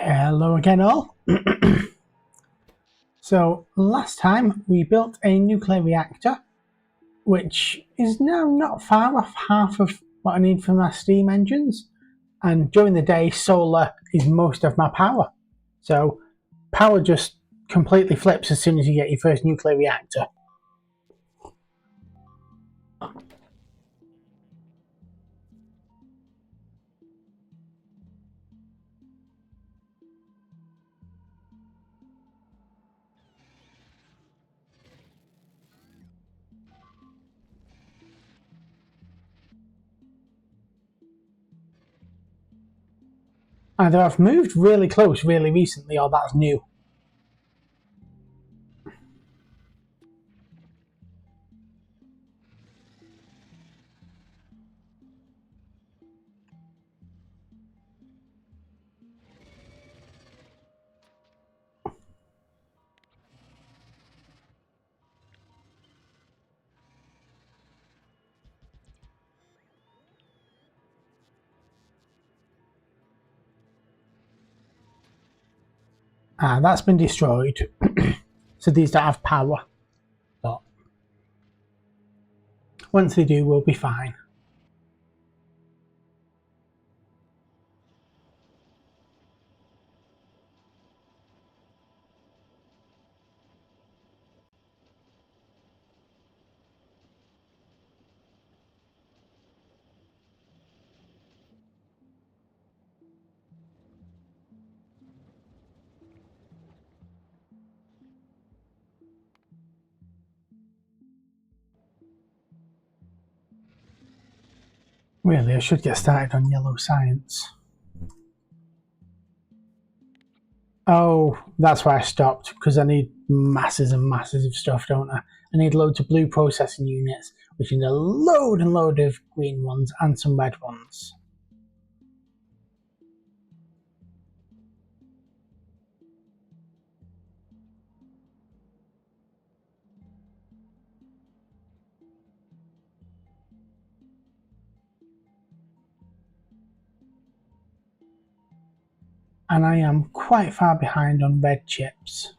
Hello again all. So last time we built a nuclear reactor, which is now not far off half of what I need for my steam engines, and during the day solar is most of my power. So power just completely flips as soon as you get your first nuclear reactor. Either I've moved really close really recently or that's new. That's been destroyed. So these don't have power. But once they do, we'll be fine. Really, I should get started on yellow science. Oh, that's why I stopped, because I need masses and masses of stuff, don't I? I need loads of blue processing units, which need a load and load of green ones and some red ones. And I am quite far behind on red chips.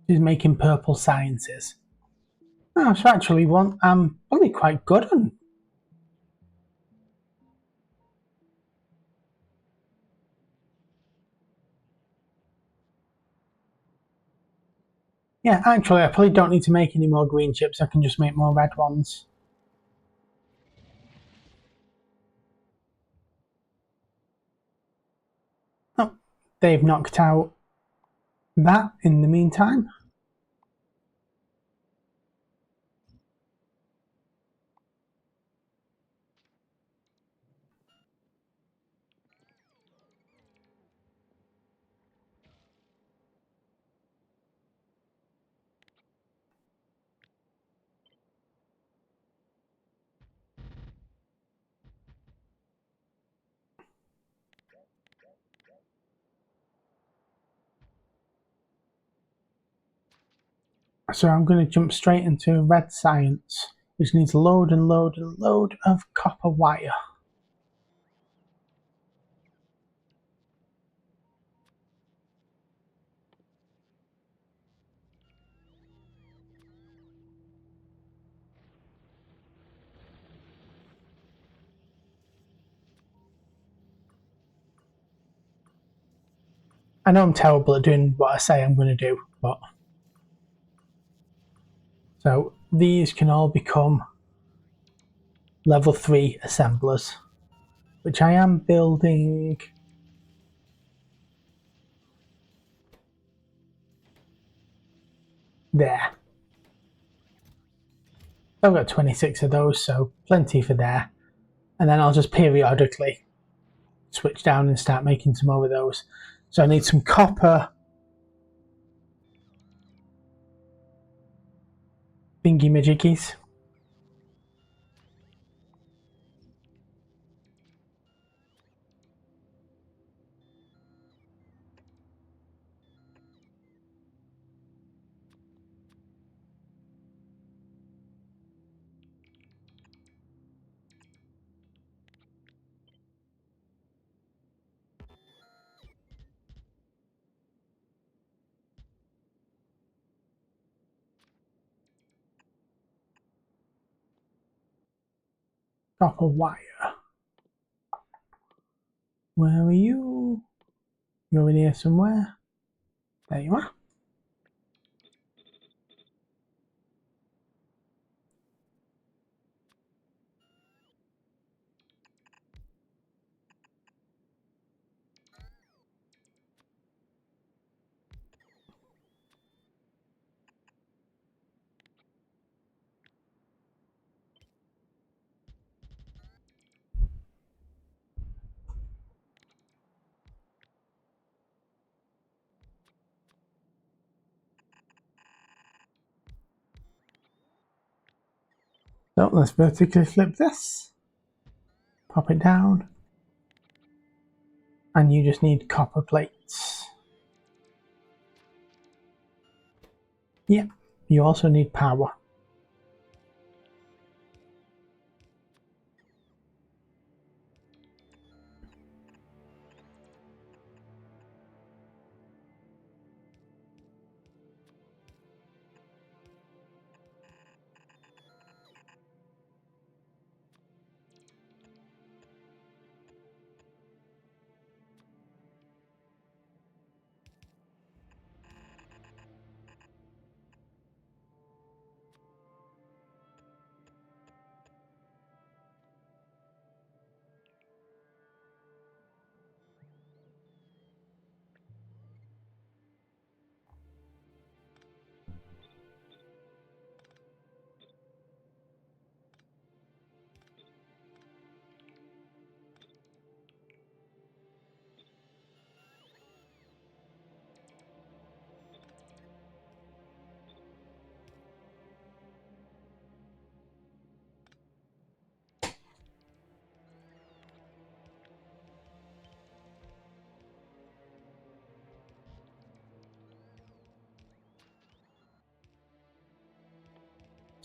Is making purple sciences. Oh, so actually one I'm really quite good on. Yeah, actually I probably don't need to make any more green chips, I can just make more red ones. Oh, they've knocked out that in the meantime. So I'm going to jump straight into red science, which needs a load and load and load of copper wire. I know I'm terrible at doing what I say I'm going to do, but so these can all become level 3 assemblers, which I am building there. I've got 26 of those, so plenty for there. And then I'll just periodically switch down and start making some more of those. So I need some copper thingy majiggies. copper wire. Where are you? You're in here somewhere. There you are. So let's vertically flip this. Pop it down. And you just need copper plates. Yep, you also need power.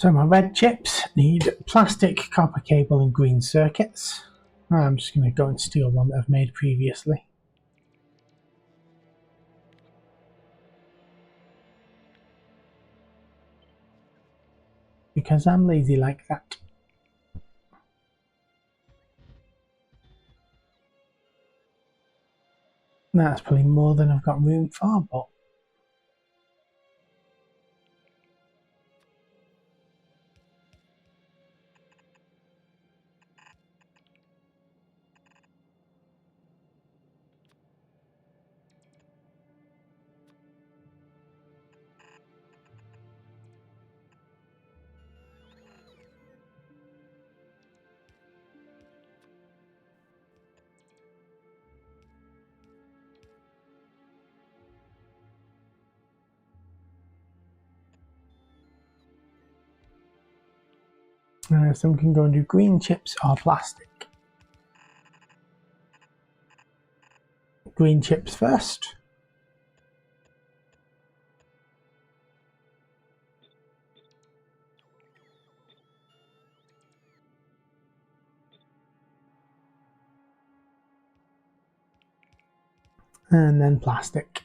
So my red chips need plastic, copper cable and green circuits. I'm just going to go and steal one that I've made previously. Because I'm lazy like that. That's probably more than I've got room for, but so we can go and do green chips or plastic. Green chips first. And then plastic.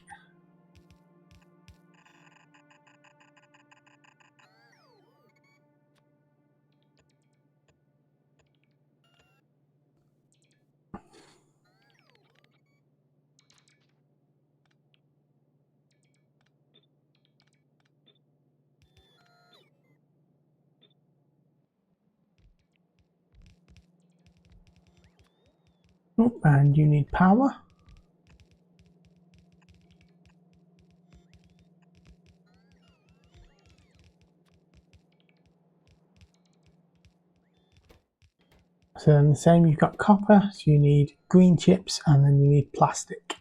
Oh, and you need power. So then the same, you've got copper, so you need green chips and then you need plastic.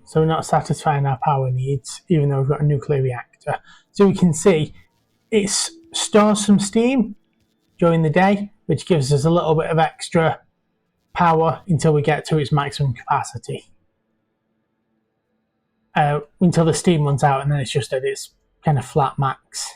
So we're not satisfying our power needs, even though we've got a nuclear reactor. So we can see it stores some steam during the day, which gives us a little bit of extra power until we get to its maximum capacity. Until the steam runs out, and then it's just at its kind of flat max.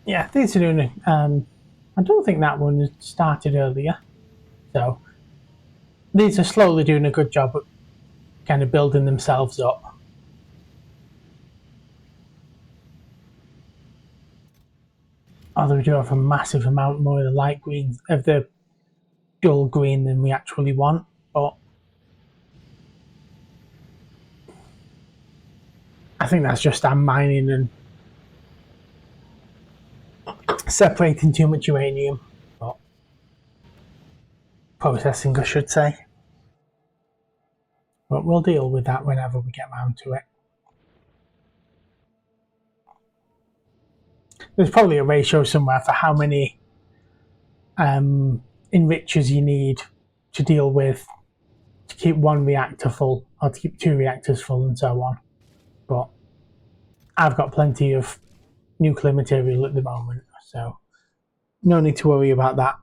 Yeah, these are doing. I don't think that one started earlier, so these are slowly doing a good job at kind of building themselves up. Although we do have a massive amount more of the light green, of the dull green than we actually want, but I think that's just our mining and separating too much uranium, or processing, I should say. But we'll deal with that whenever we get round to it. There's probably a ratio somewhere for how many enrichers you need to deal with to keep one reactor full, or to keep two reactors full, and so on. But I've got plenty of nuclear material at the moment, so no need to worry about that.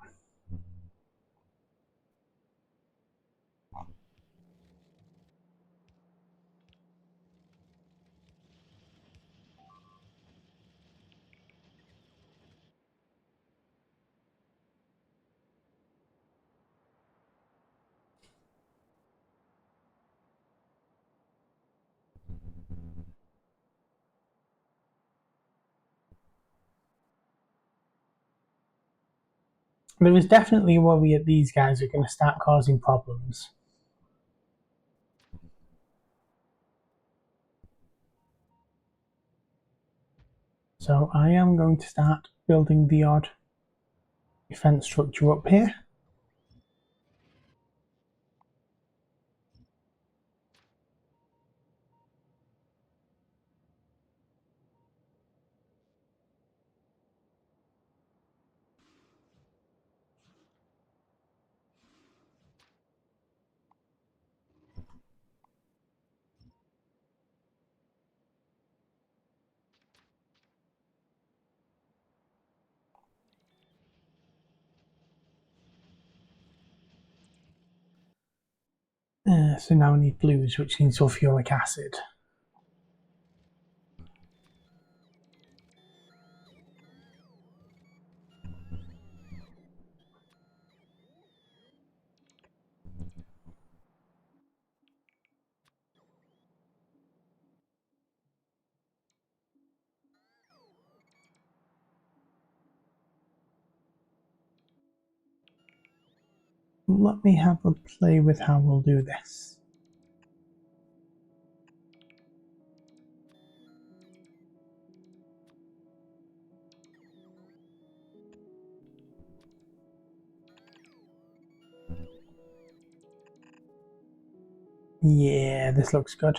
There is definitely a worry that these guys are going to start causing problems. So I am going to start building the odd defense structure up here. So now I need blues, which need sulfuric acid. Let me have a play with how we'll do this. Yeah, this looks good.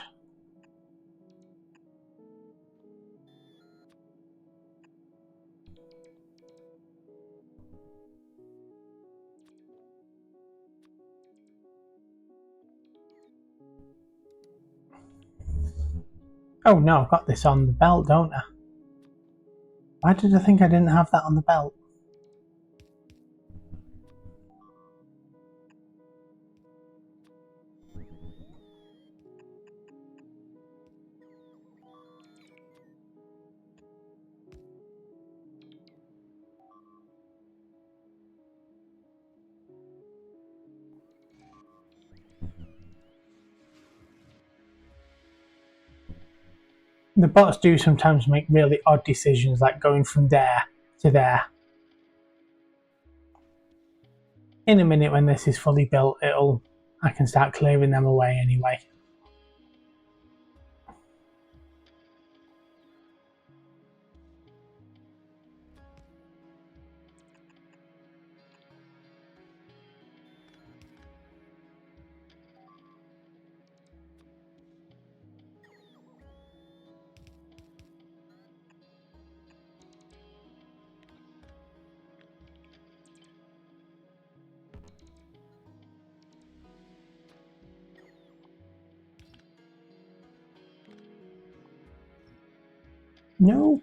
Oh no, I've got this on the belt, don't I? Why did I think I didn't have that on the belt? The bots do sometimes make really odd decisions, like going from there to there. In a minute, when this is fully built, I can start clearing them away anyway. No.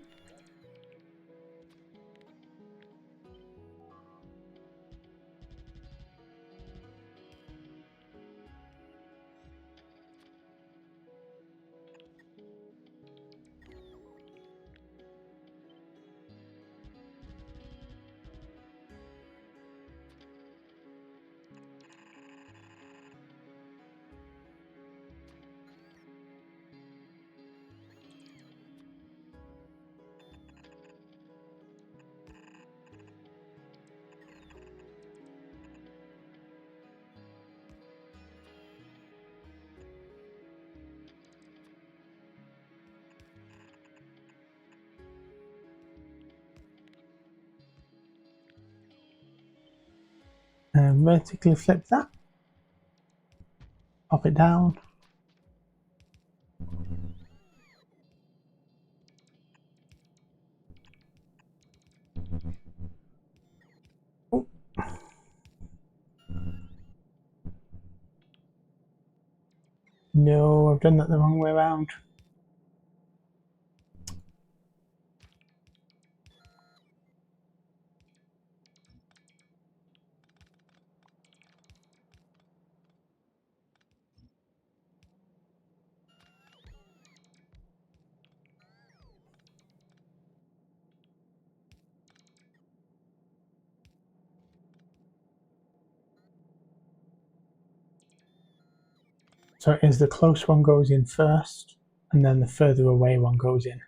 Vertically flip that. Pop it down. Oh. No, I've done that the wrong way around. So it is the close one goes in first, and then the further away one goes in.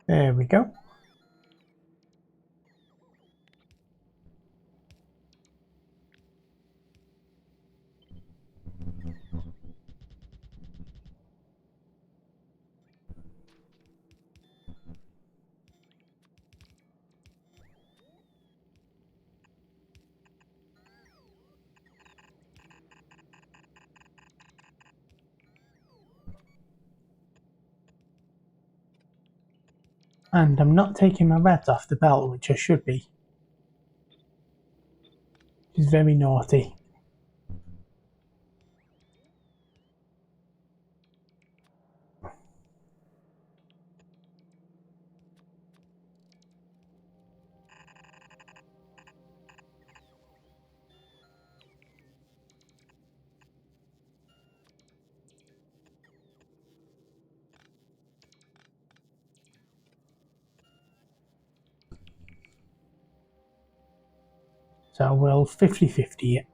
There we go. And I'm not taking my reds off the belt, which I should be. Which is very naughty. So we'll 50-50 it.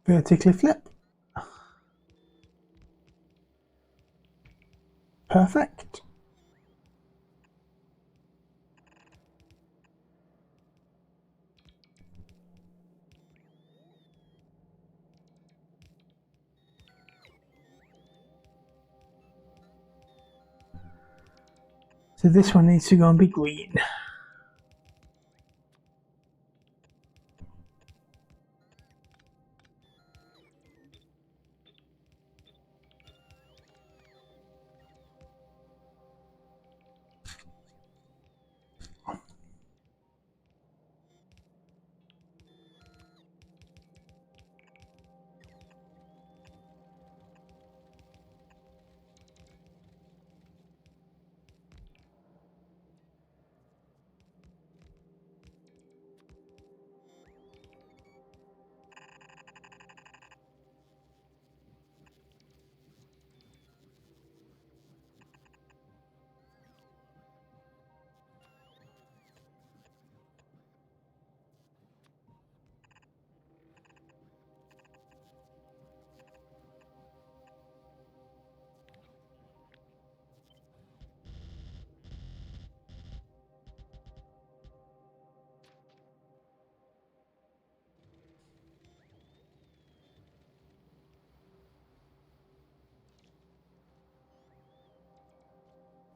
Vertically flip. Perfect. So this one needs to go and be green.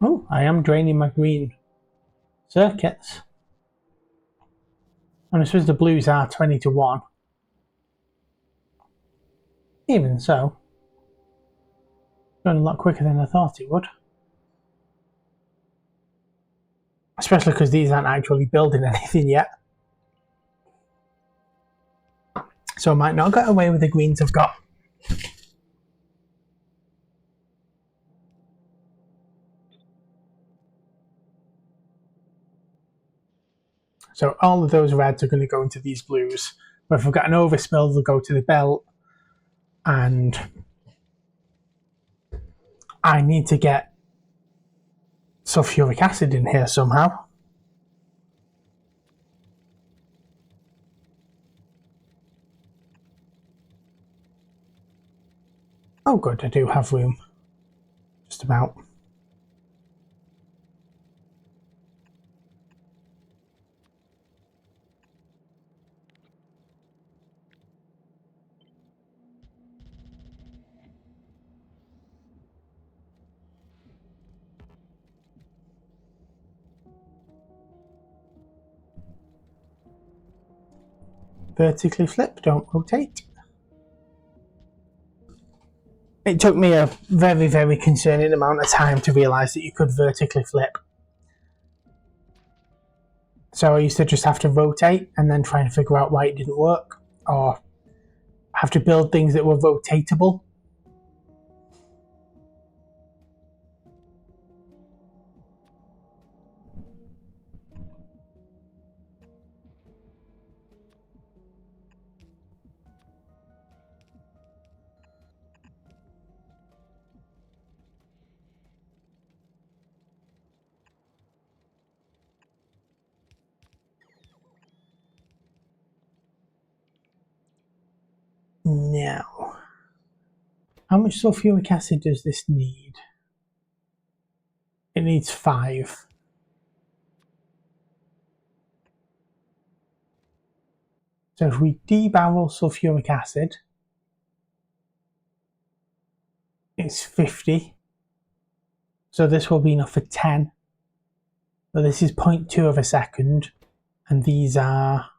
Oh, I am draining my green circuits. And I suppose the blues are 20 to 1. Even so, going a lot quicker than I thought it would. Especially because these aren't actually building anything yet. So I might not get away with the greens I've got. So all of those reds are going to go into these blues. But if I've got an overspill, they'll go to the belt. And I need to get sulfuric acid in here somehow. Oh good, I do have room. Just about. Vertically flip, don't rotate. It took me a very, very concerning amount of time to realise that you could vertically flip. So I used to just have to rotate and then try and figure out why it didn't work, or have to build things that were rotatable. Now, how much sulfuric acid does this need? It needs 5. So if we debarrel sulfuric acid, it's 50. So this will be enough for 10. So this is 0.2 of a second, and these are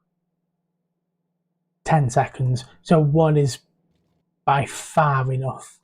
10 seconds. So 1 is by far enough.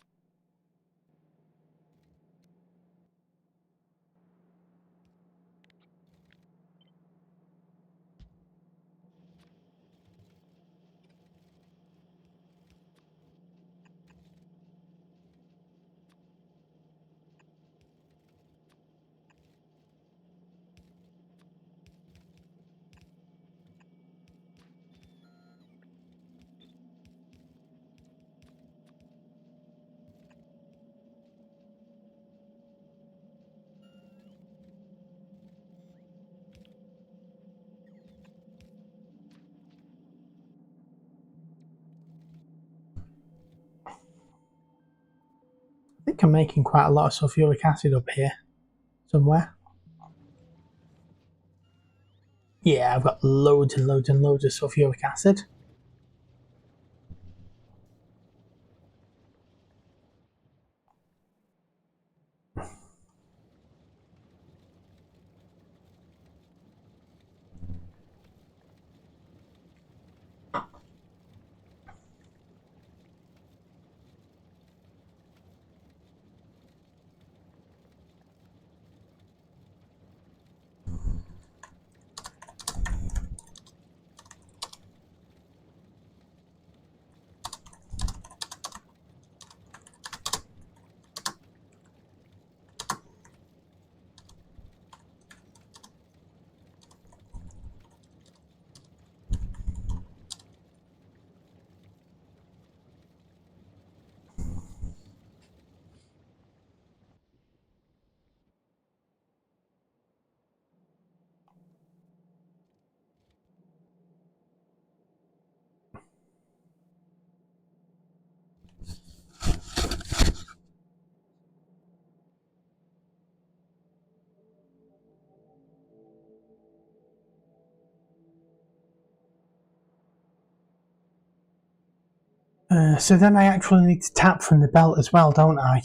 I think I'm making quite a lot of sulfuric acid up here somewhere. Yeah, I've got loads and loads and loads of sulfuric acid. So then I actually need to tap from the belt as well, don't I?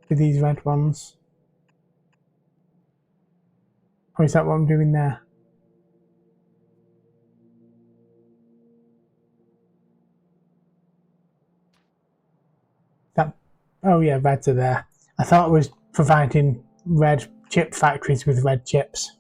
with these red ones. Or is that what I'm doing there? That, oh yeah, reds are there. I thought it was providing red chip factories with red chips.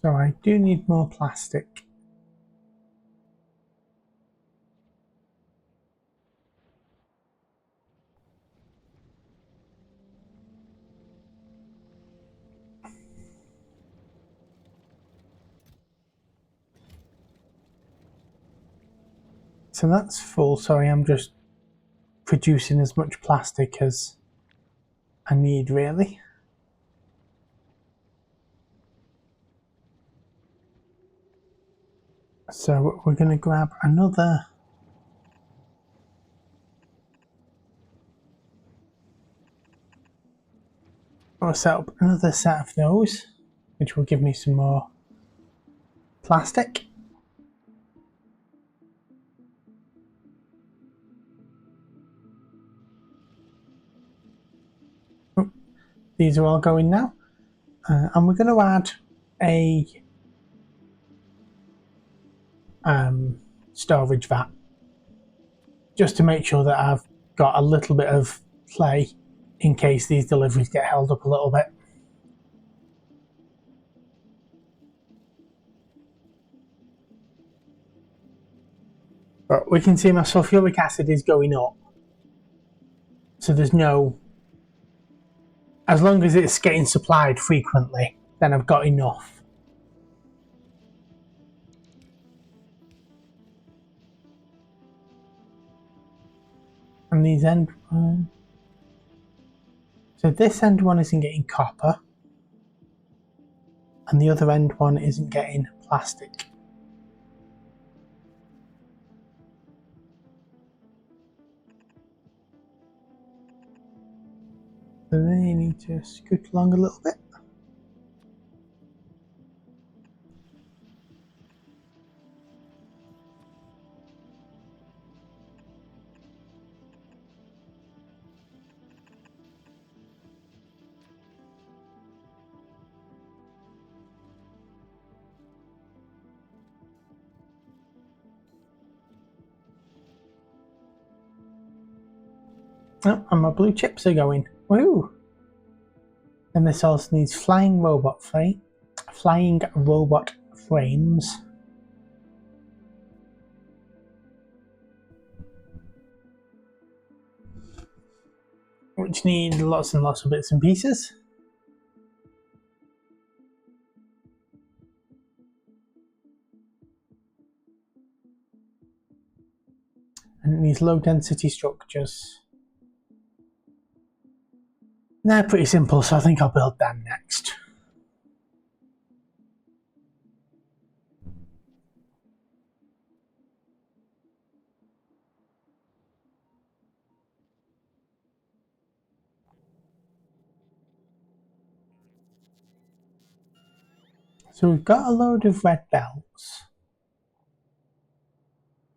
So I do need more plastic. So that's full, sorry, I'm just producing as much plastic as I need, really. So we're going to grab another. I'll set up another set of those, which will give me some more plastic. Oh, these are all going now. And we're going to add a storage vat, just to make sure that I've got a little bit of play in case these deliveries get held up a little bit. But we can see my sulfuric acid is going up. So there's no... As long as it's getting supplied frequently, then I've got enough. And these end... so this end one isn't getting copper. And the other end one isn't getting plastic. So they need to scoot along a little bit. Oh, and my blue chips are going. Woo! And this also needs flying robot frames, which need lots and lots of bits and pieces. And it needs low density structures. They're pretty simple, so I think I'll build them next. So we've got a load of red belts.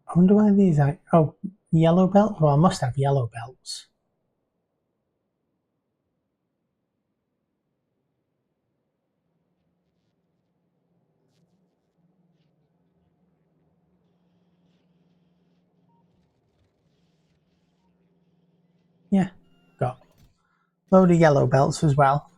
I wonder why these are... oh, yellow belt? Well, I must have yellow belts. Yeah, got a load of yellow belts as well.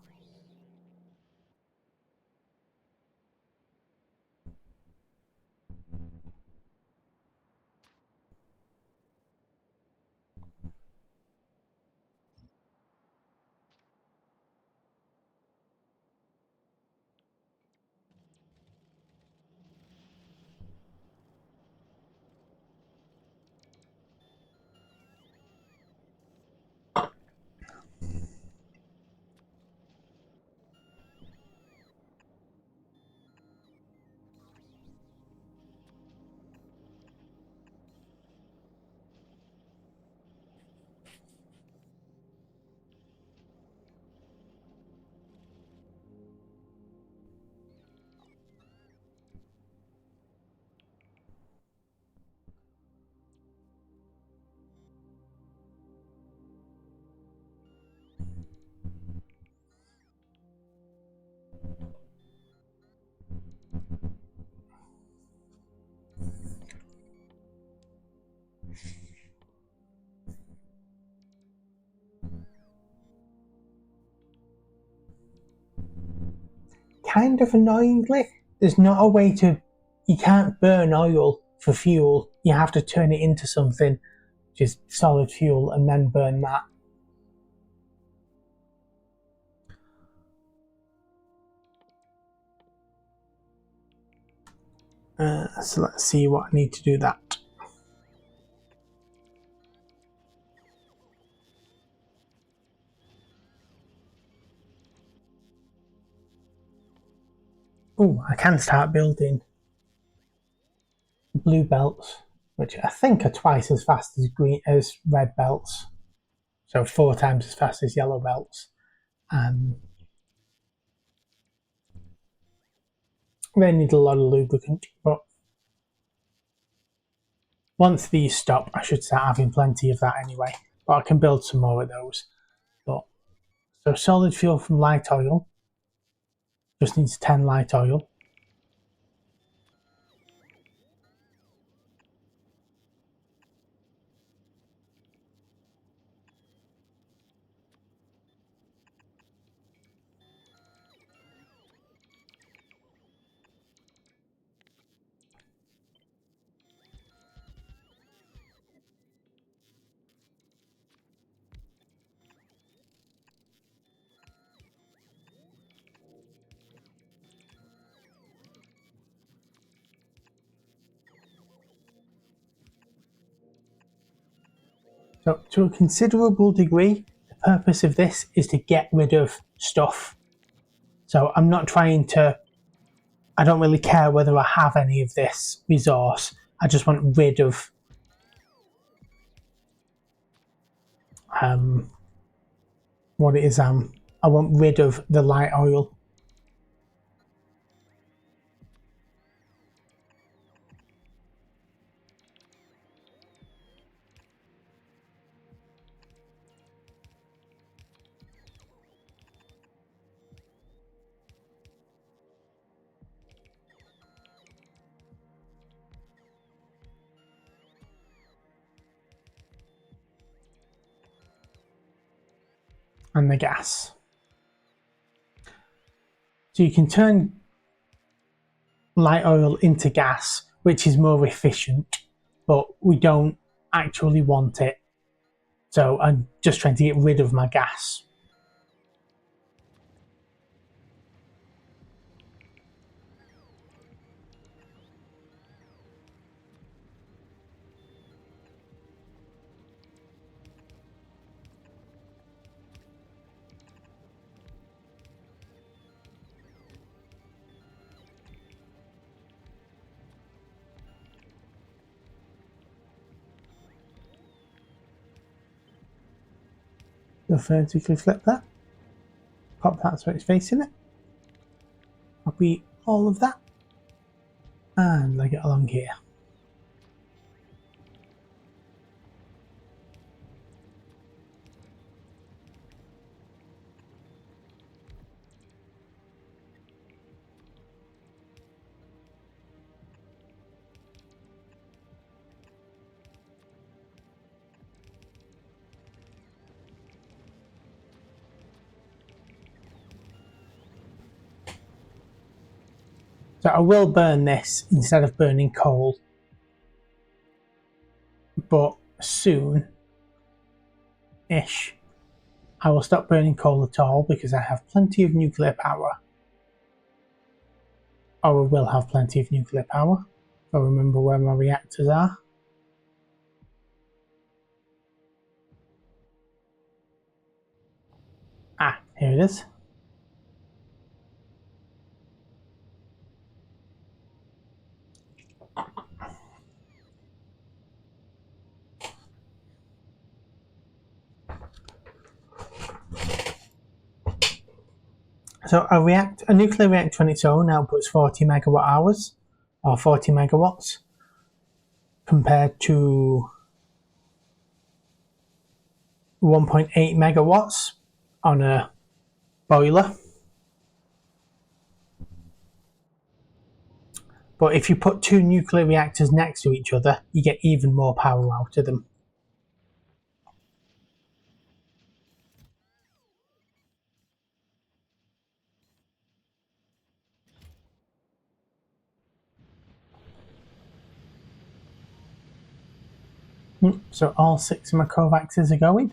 kind of annoyingly, there's not a way to, you can't burn oil for fuel. You have to turn it into something, which is solid fuel, and then burn that. So let's see what I need to do that. Oh, I can start building blue belts, which I think are twice as fast as red belts, so 4 times as fast as yellow belts. They need a lot of lubricant, but once these stop, I should start having plenty of that anyway. But I can build some more of those. But so solid fuel from light oil just needs 10 light oil. So to a considerable degree, the purpose of this is to get rid of stuff. So I'm not trying to, I don't really care whether I have any of this resource. I just want rid of what it is. I want rid of the light oil. And the gas. So you can turn light oil into gas, which is more efficient, but we don't actually want it. So I'm just trying to get rid of my gas. So vertically flip that. Pop that so it's facing it. Copy all of that. And leg it along here. So I will burn this instead of burning coal, but soon-ish I will stop burning coal at all because I have plenty of nuclear power. Or I will have plenty of nuclear power. If I remember where my reactors are. Ah, here it is. So a nuclear reactor on its own outputs 40 megawatt hours, or 40 megawatts, compared to 1.8 megawatts on a boiler. But if you put 2 nuclear reactors next to each other, you get even more power out of them. So all 6 of my Kovaxes are going.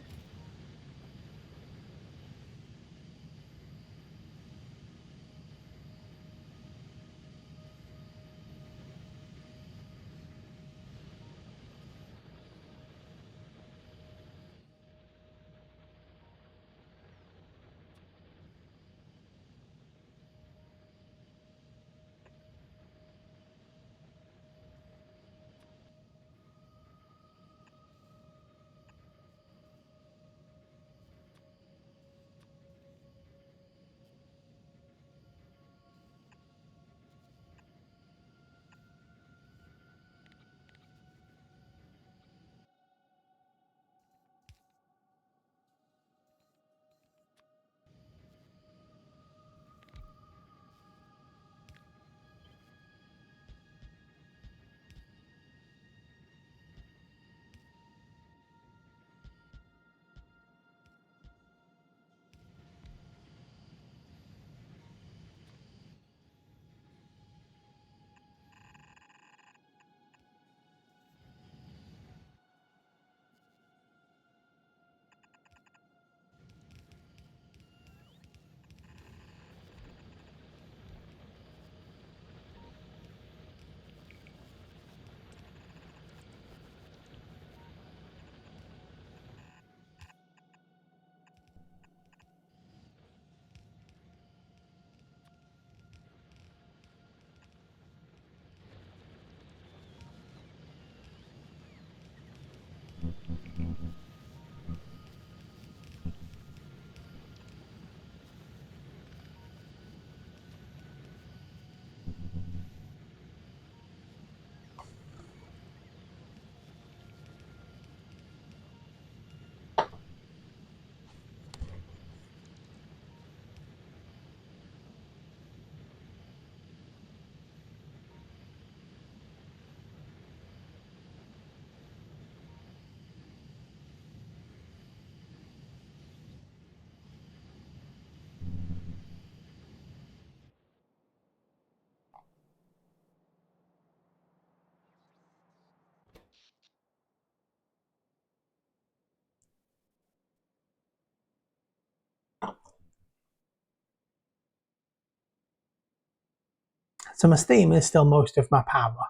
So my steam is still most of my power,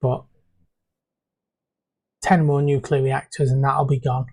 but 10 more nuclear reactors and that'll be gone.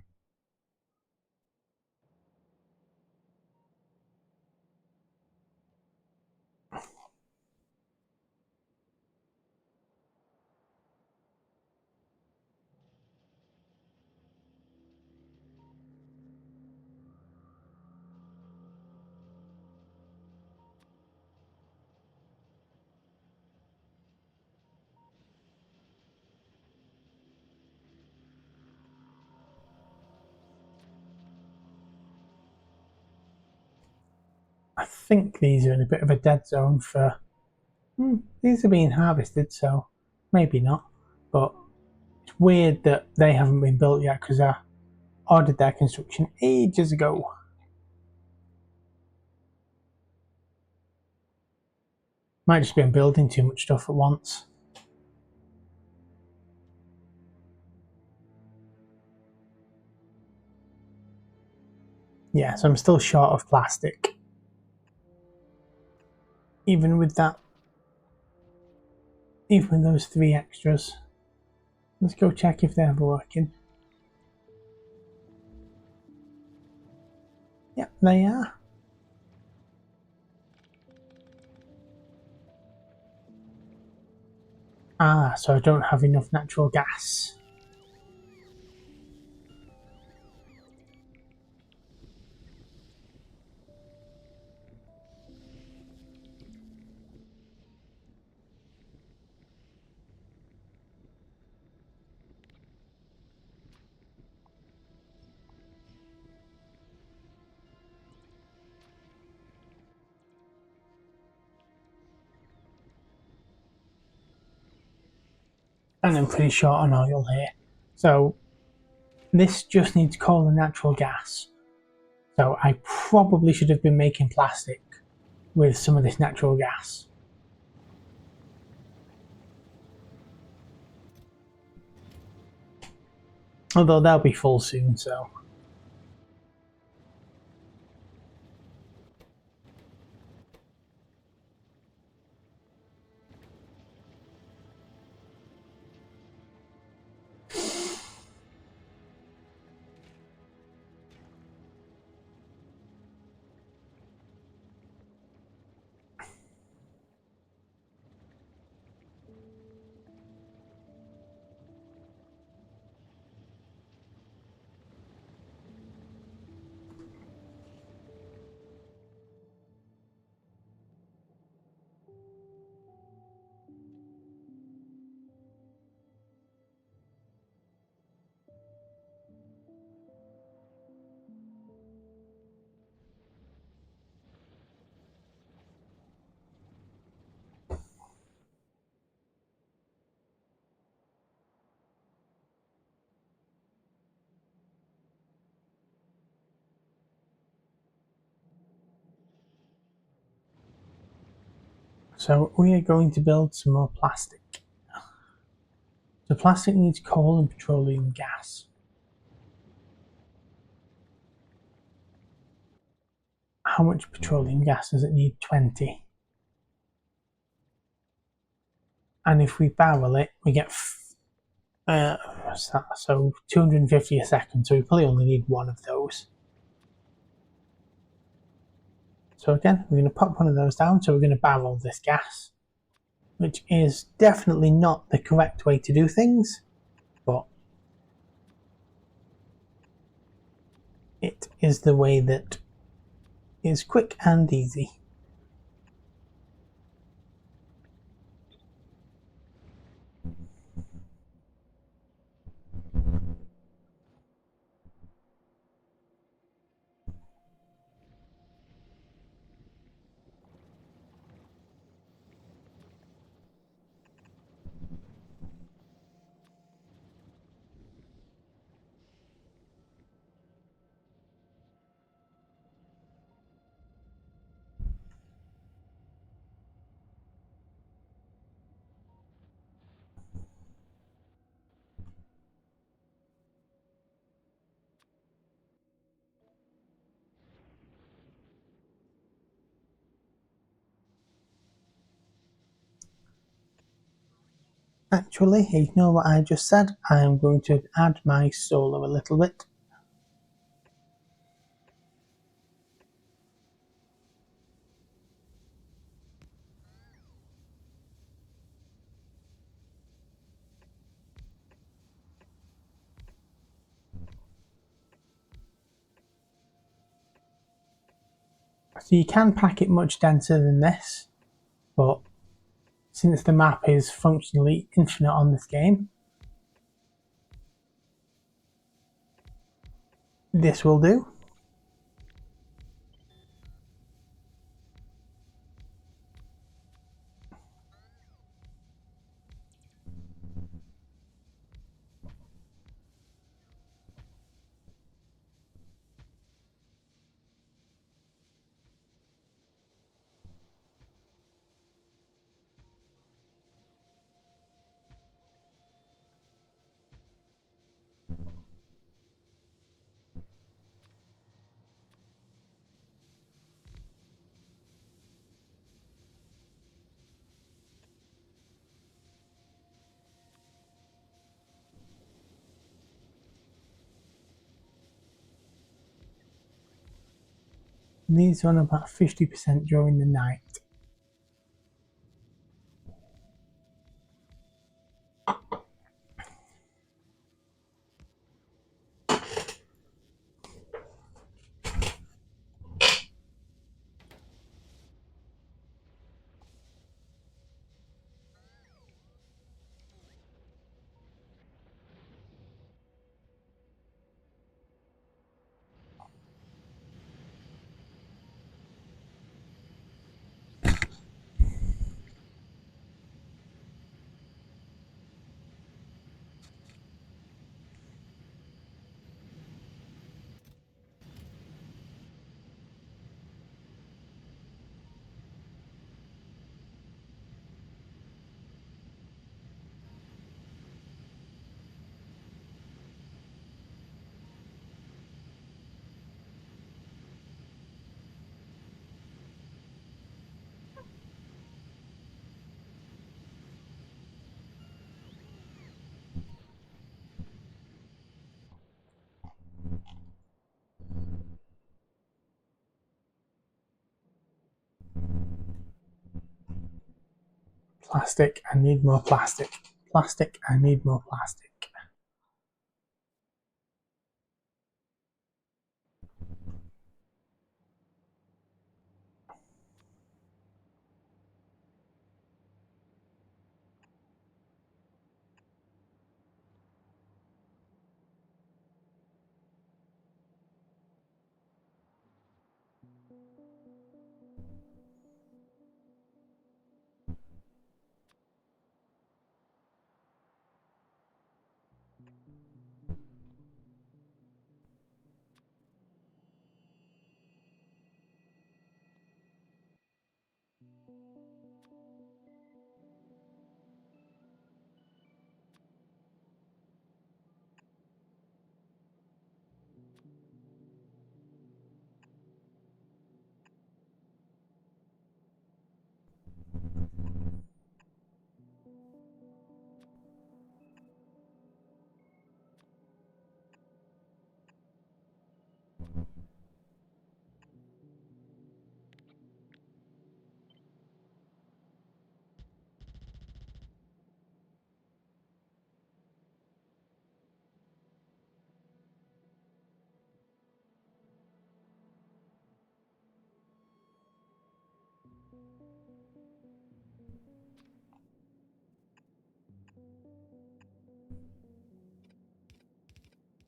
I think these are in a bit of a dead zone for... these are being harvested, so maybe not. But it's weird that they haven't been built yet because I ordered their construction ages ago. Might just be I'm building too much stuff at once. Yeah, so I'm still short of plastic. Even with that, even with those 3 extras. Let's go check if they're working. Yep, they are. Ah, so I don't have enough natural gas. And I'm pretty short on oil here. So this just needs coal and natural gas. So I probably should have been making plastic with some of this natural gas. Although they'll be full soon, so. So we are going to build some more plastic. So plastic needs coal and petroleum gas. How much petroleum gas does it need? 20. And if we barrel it, we get what's that? So 250 a second. So we probably only need one of those. So again, we're going to pop one of those down. So we're going to barrel this gas, which is definitely not the correct way to do things, but it is the way that is quick and easy. Actually, ignore what I just said. I am going to add my solar a little bit. So you can pack it much denser than this, but since the map is functionally infinite on this game, this will do. These run about 50% during the night. Plastic, I need more plastic. Plastic, I need more plastic.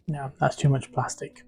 No, that's too much plastic.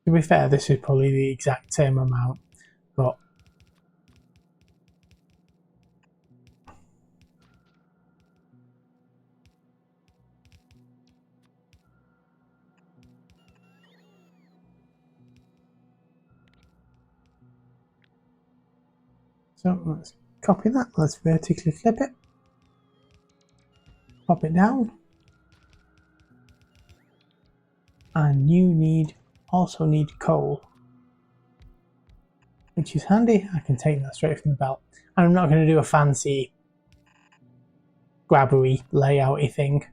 To be fair, this is probably the exact same amount, but so let's copy that, let's vertically flip it, pop it down, and you also need coal, which is handy. I can take that straight from the belt. And I'm not going to do a fancy grabbery layouty thing.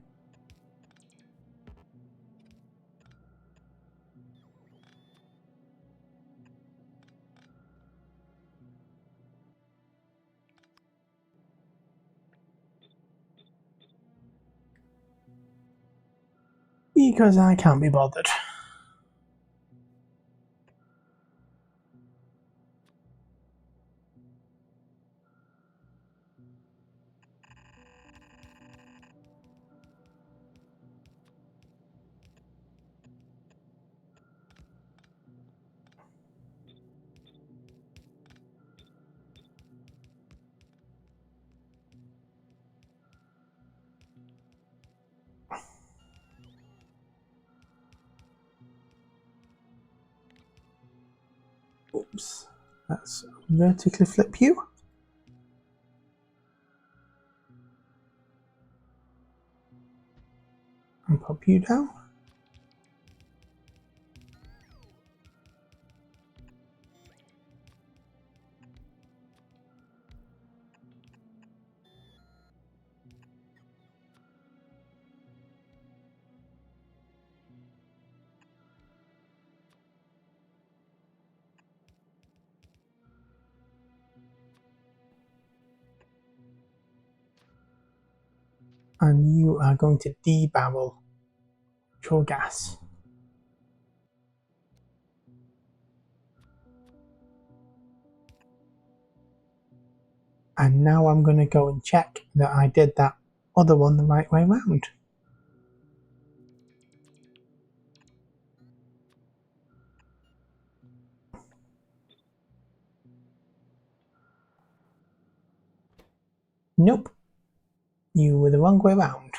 Because I can't be bothered. Oops. Let's vertically flip you. And pop you down. And you are going to debarrel your gas. And now I'm going to go and check that I did that other one the right way round. Nope. You were the wrong way round.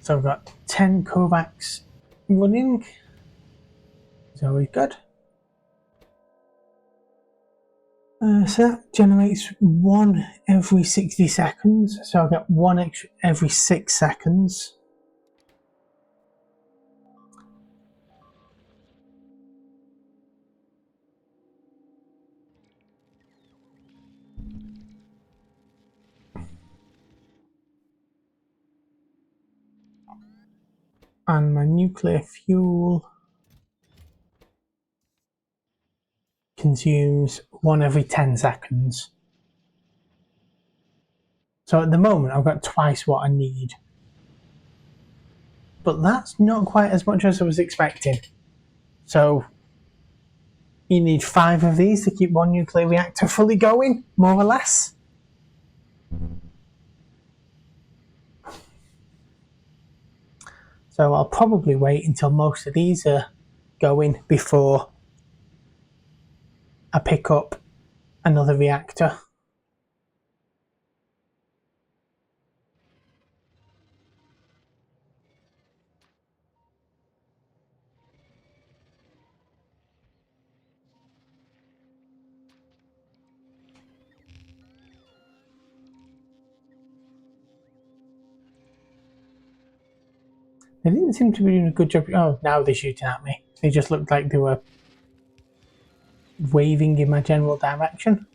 So I've got 10 Kovax running. It's always good. So that generates one every 60 seconds. So I'll get one extra every 6 seconds. And my nuclear fuel consumes one every 10 seconds. So at the moment I've got twice what I need. But that's not quite as much as I was expecting. So you need 5 of these to keep one nuclear reactor fully going, more or less. So I'll probably wait until most of these are going before I pick up another reactor. They didn't seem to be doing a good job. Oh, now they're shooting at me. They just looked like they were waving in my general direction.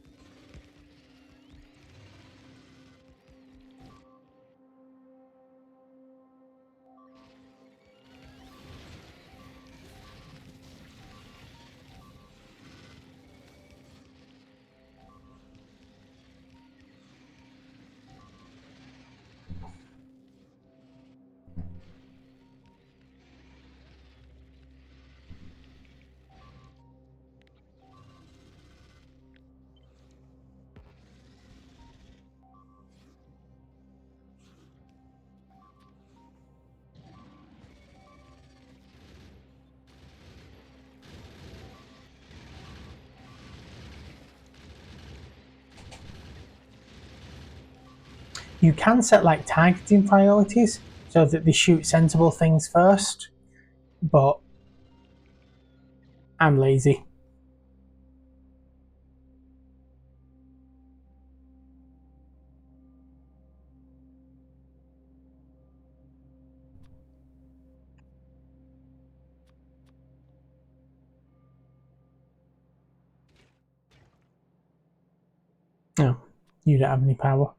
You can set like targeting priorities so that they shoot sensible things first, but I'm lazy. No, you don't have any power.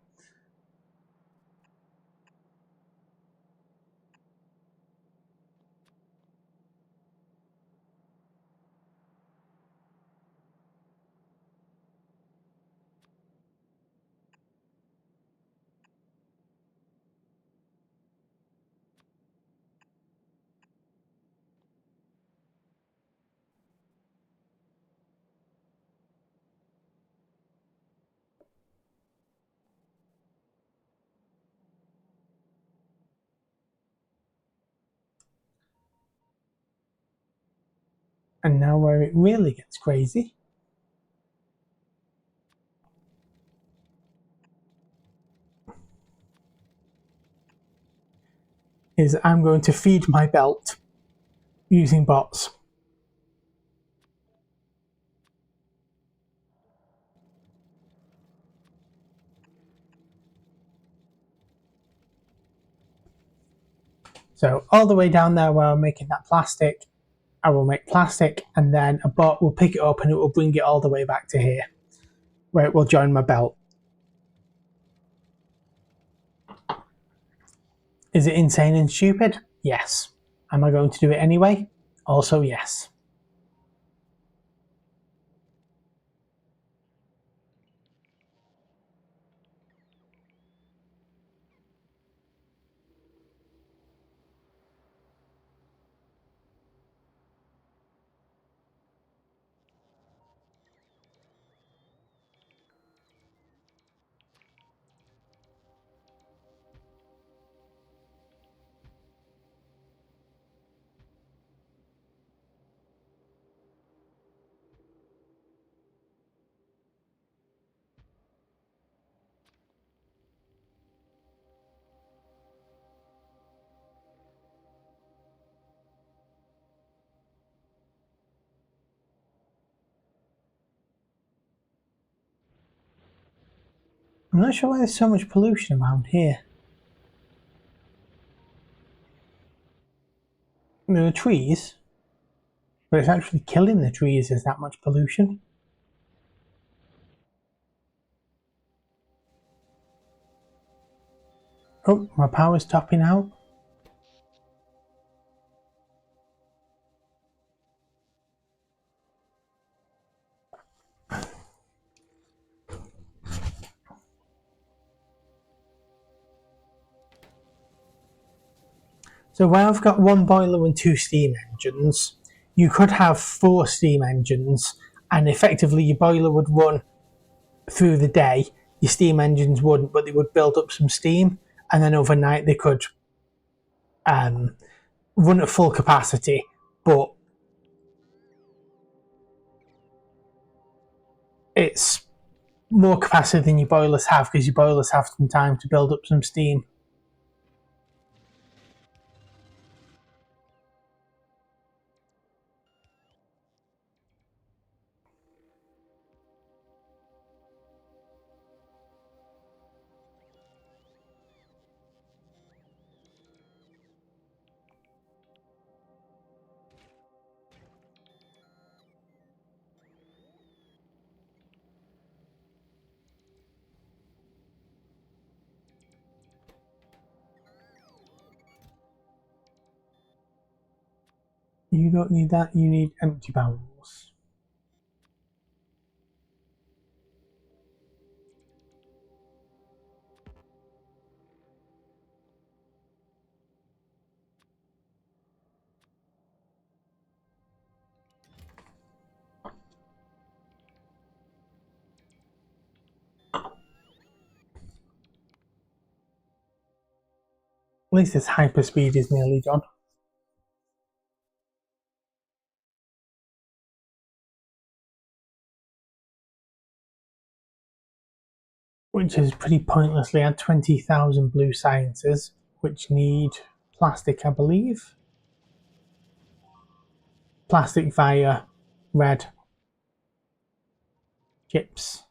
And now where it really gets crazy is I'm going to feed my belt using bots. So all the way down there where I'm making that plastic, I will make plastic and then a bot will pick it up and it will bring it all the way back to here, where it will join my belt. Is it insane and stupid? Yes. Am I going to do it anyway? Also yes. I'm not sure why there's so much pollution around here. There are trees, but it's actually killing the trees, there's that much pollution. Oh, my power's topping out. So where I've got one boiler and two steam engines, you could have four steam engines, and effectively your boiler would run through the day, your steam engines wouldn't, but they would build up some steam, and then overnight they could run at full capacity, but it's more capacity than your boilers have because your boilers have some time to build up some steam. You don't need that, you need empty barrels. At least this hyperspeed is nearly done. Which is pretty pointlessly at 20,000 blue sciences, which need plastic, I believe. Plastic via red chips.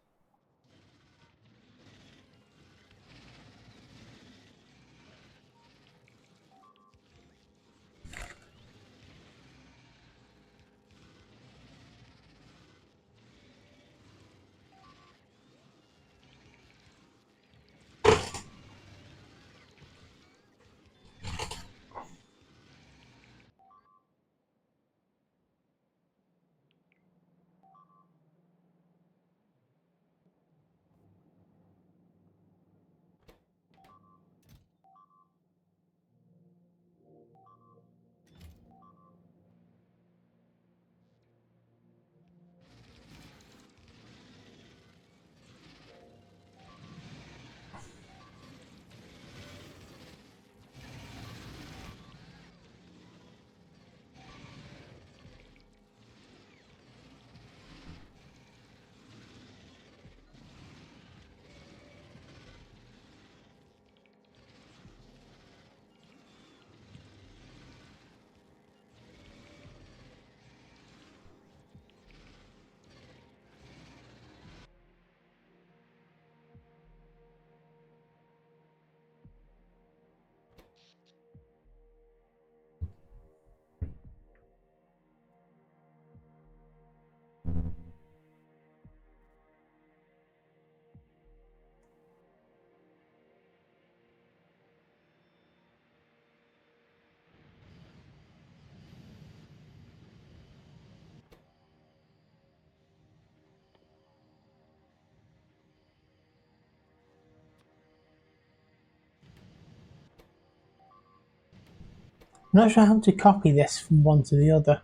I'm not sure how to copy this from one to the other.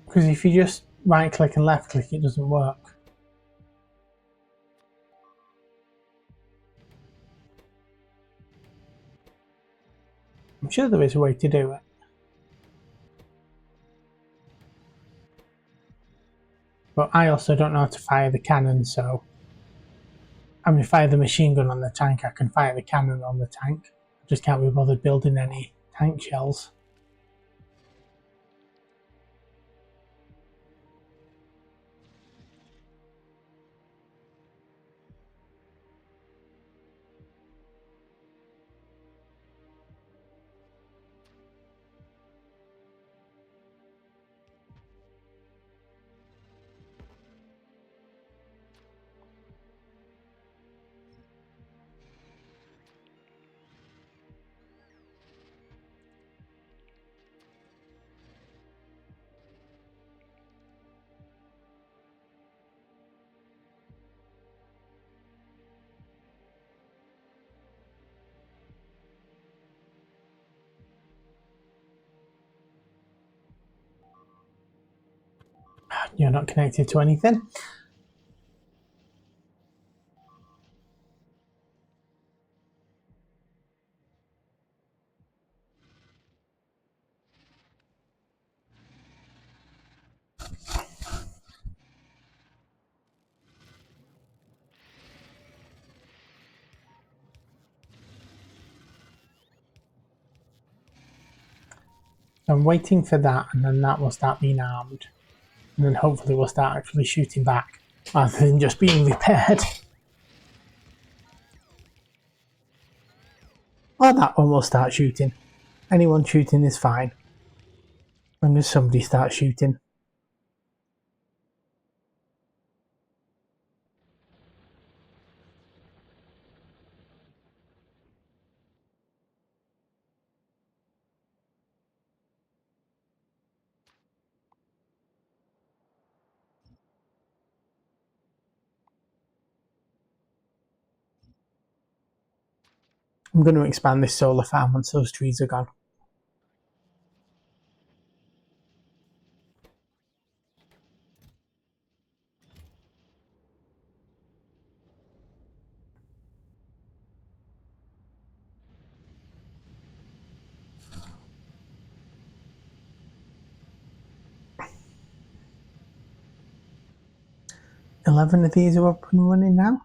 Because if you just right click and left click, it doesn't work. I'm sure there is a way to do it. But I also don't know how to fire the cannon, so I mean, fire the machine gun on the tank, I can fire the cannon on the tank. I just can't be bothered building any tank shells. you're not connected to anything. I'm waiting for that, and then that will start being armed. And then hopefully we'll start actually shooting back, rather than just being repaired. Or that one will start shooting. Anyone shooting is fine. As long as somebody starts shooting. I'm going to expand this solar farm once those trees are gone. $11 of these are up and running now.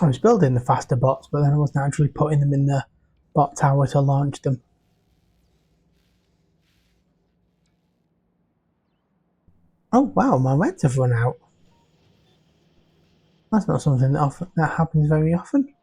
I was building the faster bots, but then I wasn't actually putting them in the bot tower to launch them. Oh wow, my reds have run out. That's not something that happens very often.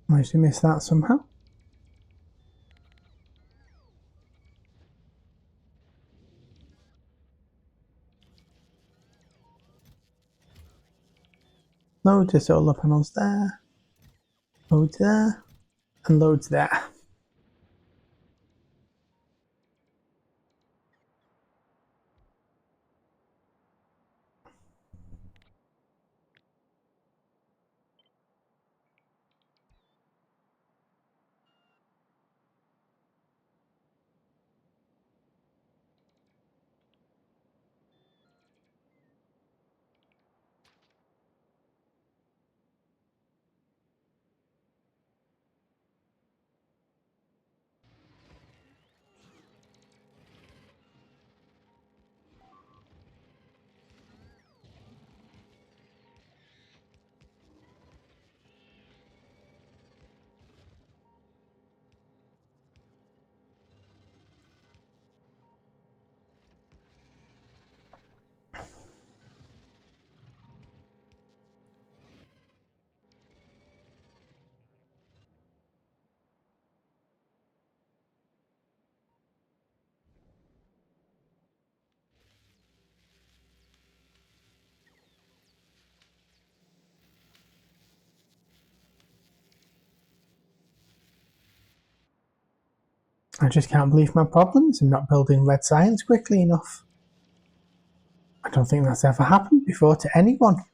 Managed to miss that somehow. Loads of solar panels there. Loads there. And loads there. I just can't believe my problems. I'm not building red science quickly enough. I don't think that's ever happened before to anyone.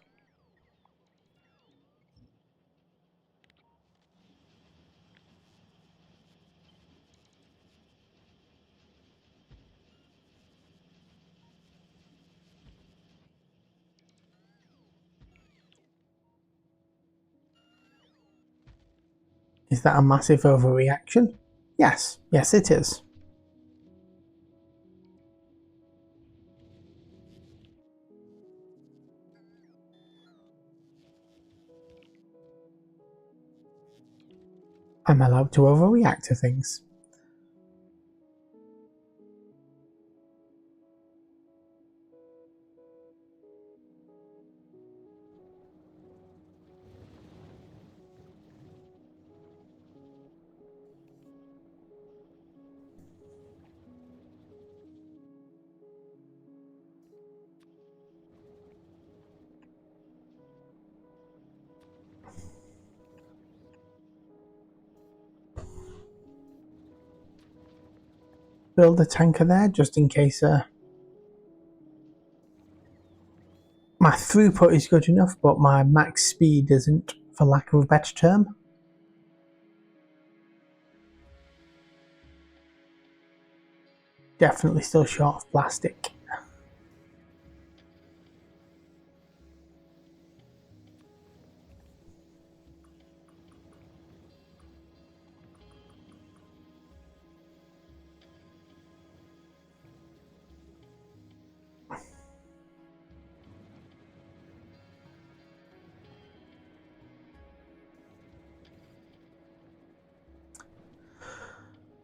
Is that a massive overreaction? Yes, it is. I'm allowed to overreact to things. Build a tanker there just in case my throughput is good enough, but my max speed isn't, for lack of a better term. Definitely still short of plastic.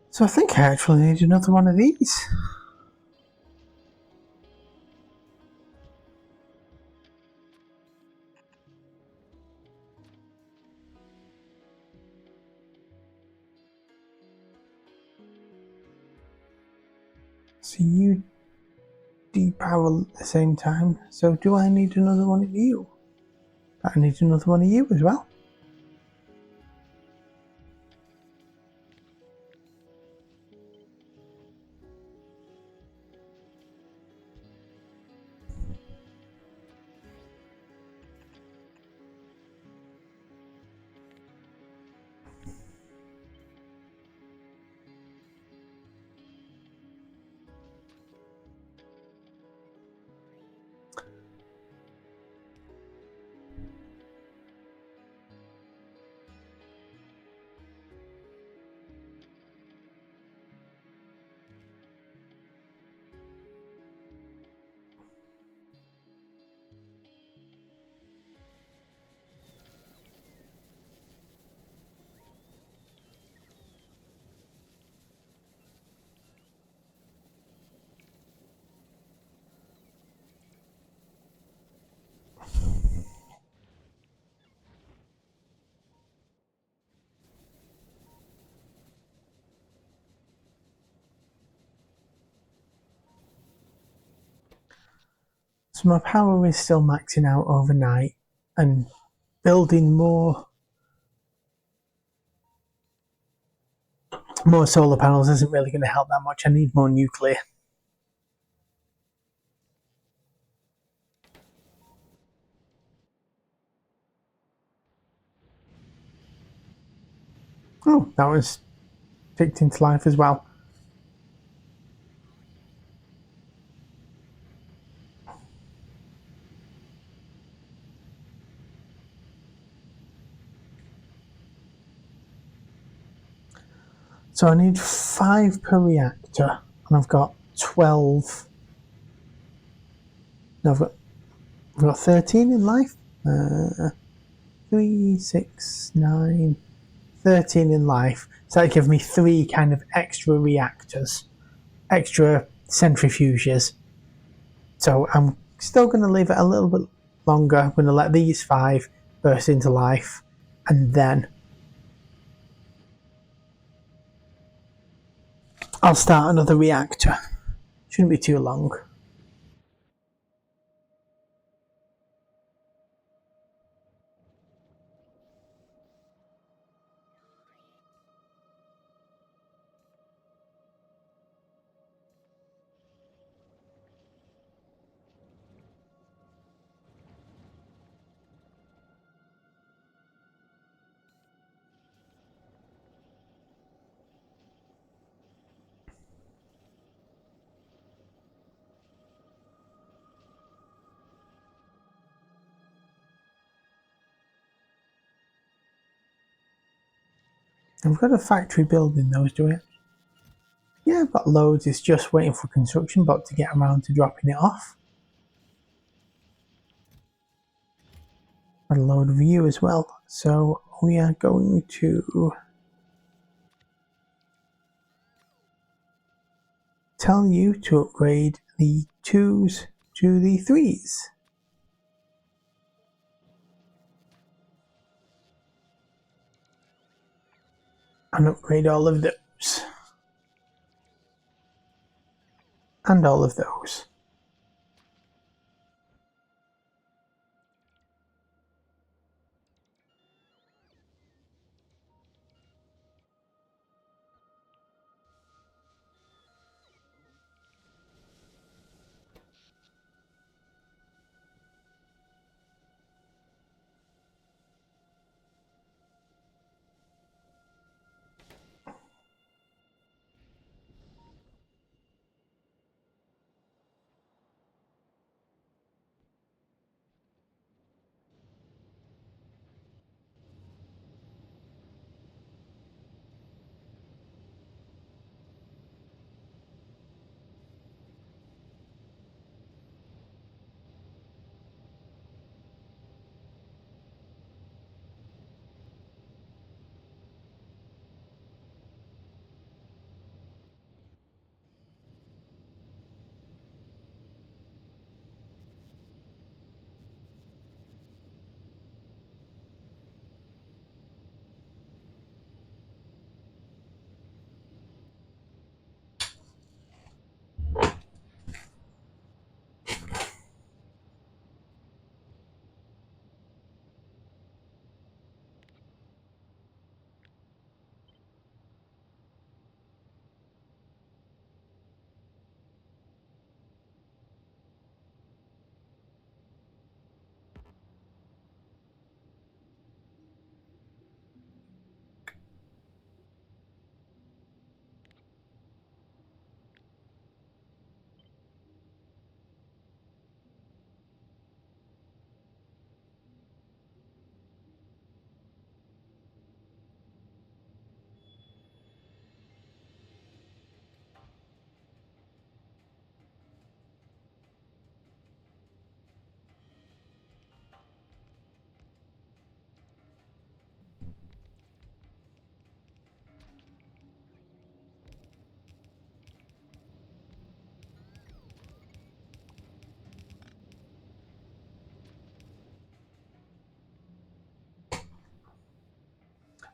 So I think I actually need another one of these. So you depower at the same time. So do I need another one of you? I need another one of you as well. So my power is still maxing out overnight, and building more solar panels isn't really going to help that much. I need more nuclear. Oh, that was picked into life as well. So I need 5 per reactor, and I've got 12. No, I've got 13 in life. 3, 6, 9, 13 in life. So that gives me 3 kind of extra reactors, extra centrifuges. So I'm still going to leave it a little bit longer. I'm going to let these 5 burst into life, and then I'll start another reactor. Shouldn't be too long. I've got a factory building those, do I? Yeah, I've got loads. It's just waiting for construction bot to get around to dropping it off. Got a load of you as well. So we are going to tell you to upgrade the 2s to the 3s. And upgrade all of those. And all of those.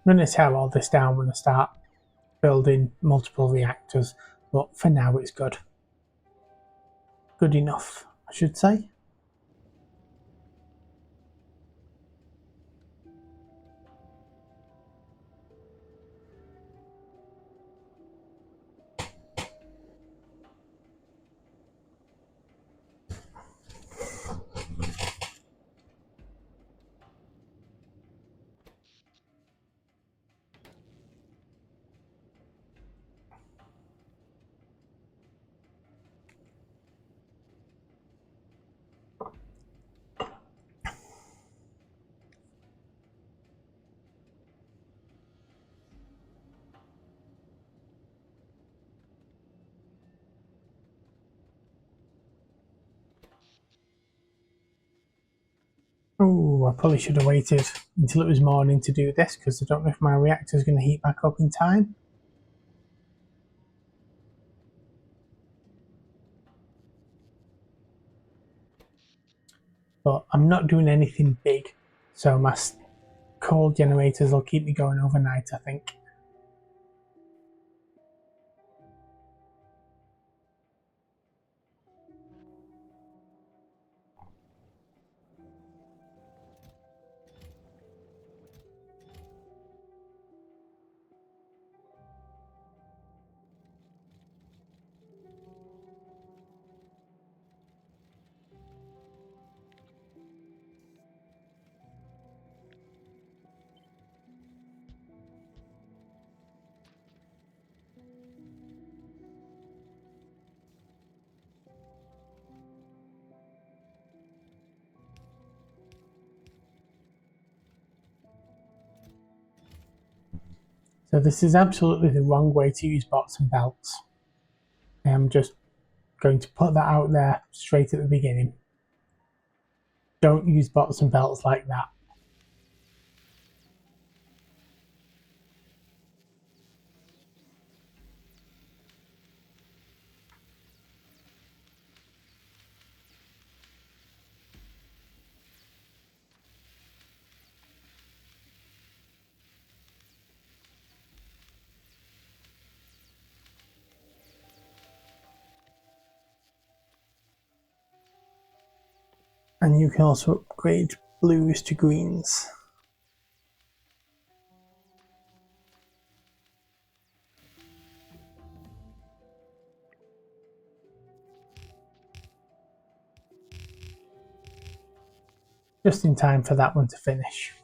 I'm going to tear all this down when I start building multiple reactors, but for now it's good. Good enough, I should say. Oh, I probably should have waited until it was morning to do this because I don't know if my reactor is going to heat back up in time. But I'm not doing anything big, so my coal generators will keep me going overnight, I think. So this is absolutely the wrong way to use bots and belts. I am just going to put that out there straight at the beginning. Don't use bots and belts like that. And you can also upgrade blues to greens. Just in time for that one to finish.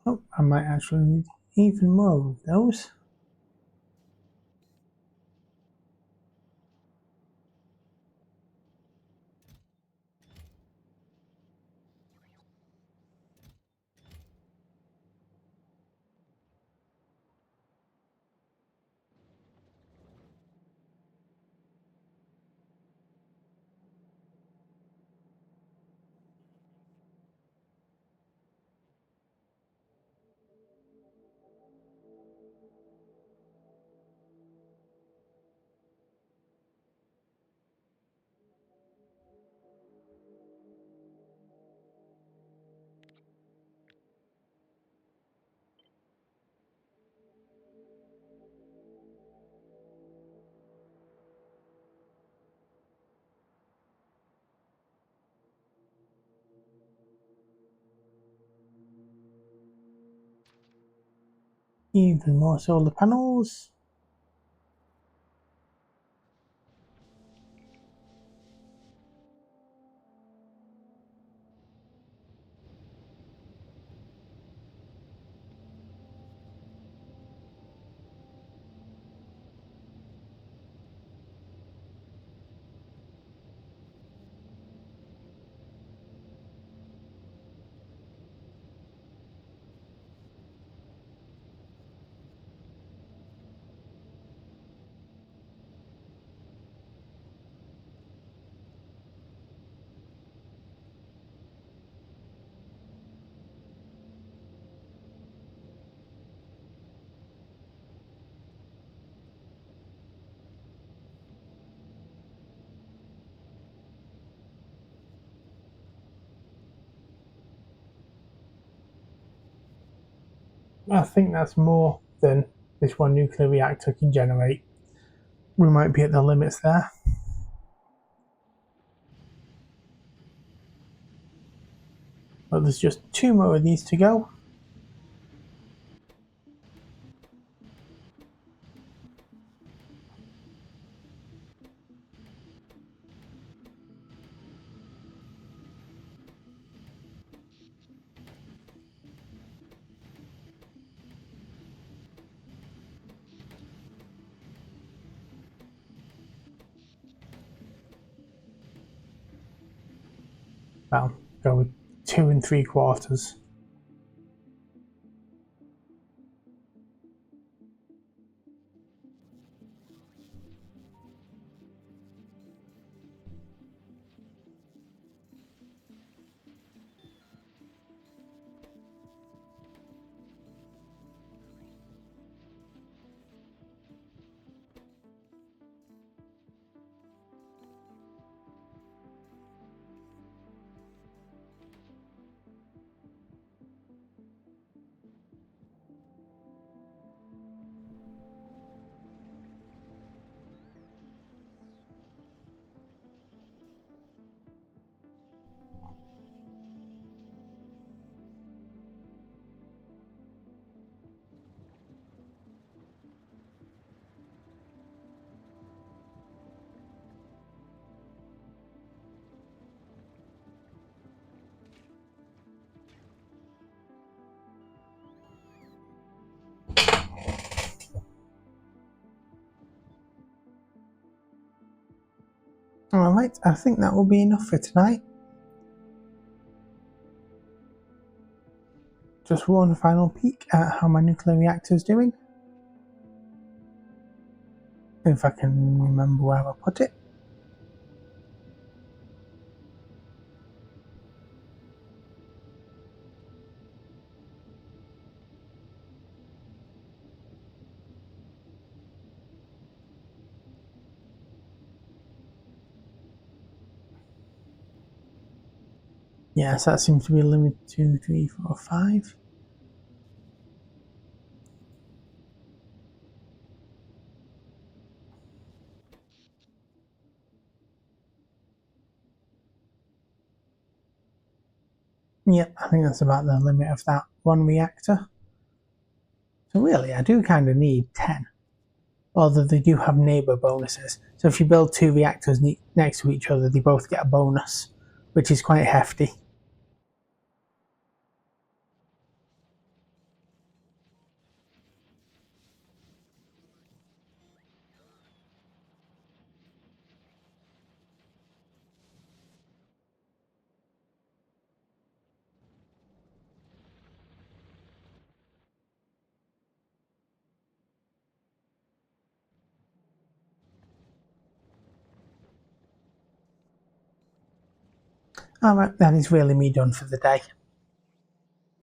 Oh, I might actually need even more of those. Even more solar panels. I think that's more than this one nuclear reactor can generate. We might be at the limits there. But there's just 2 more of these to go. Well, go with 2 3/4. Alright, I think that will be enough for tonight. Just one final peek at how my nuclear reactor is doing. If I can remember where I put it. Yes, that seems to be limit 2, 3, 4, 5. Yep, I think that's about the limit of that one reactor. So really, I do kind of need 10. Although they do have neighbour bonuses. So if you build 2 reactors next to each other, they both get a bonus, which is quite hefty. Alright, that is really me done for the day.